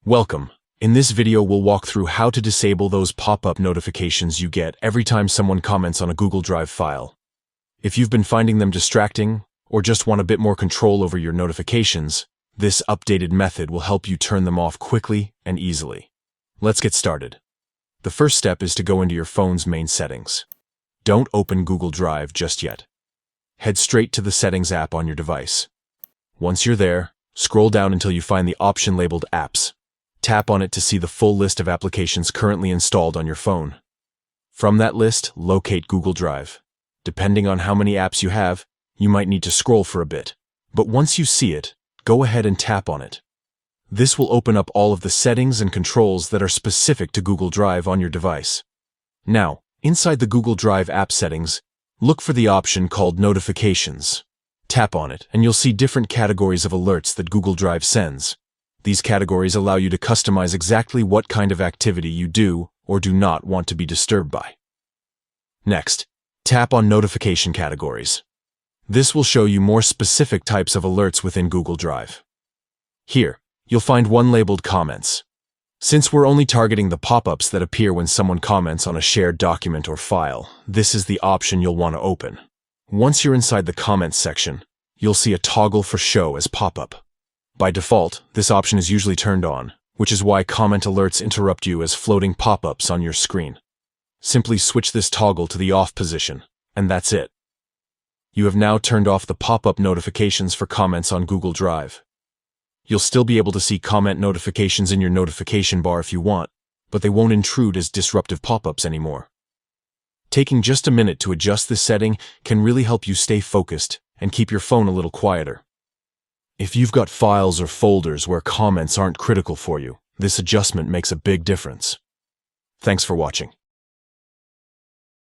Welcome. In this video, we'll walk through how to disable those pop-up notifications you get every time someone comments on a Google Drive file. If you've been finding them distracting, or just want a bit more control over your notifications, this updated method will help you turn them off quickly and easily. Let's get started. The first step is to go into your phone's main settings. Don't open Google Drive just yet. Head straight to the Settings app on your device. Once you're there, scroll down until you find the option labeled Apps. Tap on it to see the full list of applications currently installed on your phone. From that list, locate Google Drive. Depending on how many apps you have, you might need to scroll for a bit. But once you see it, go ahead and tap on it. This will open up all of the settings and controls that are specific to Google Drive on your device. Now, inside the Google Drive app settings, look for the option called Notifications. Tap on it, and you'll see different categories of alerts that Google Drive sends. These categories allow you to customize exactly what kind of activity you do or do not want to be disturbed by. Next, tap on Notification Categories. This will show you more specific types of alerts within Google Drive. Here, you'll find one labeled Comments. Since we're only targeting the pop-ups that appear when someone comments on a shared document or file, this is the option you'll want to open. Once you're inside the Comments section, you'll see a toggle for Show as pop-up. By default, this option is usually turned on, which is why comment alerts interrupt you as floating pop-ups on your screen. Simply switch this toggle to the off position, and that's it. You have now turned off the pop-up notifications for comments on Google Drive. You'll still be able to see comment notifications in your notification bar if you want, but they won't intrude as disruptive pop-ups anymore. Taking just a minute to adjust this setting can really help you stay focused and keep your phone a little quieter. If you've got files or folders where comments aren't critical for you, this adjustment makes a big difference. Thanks for watching.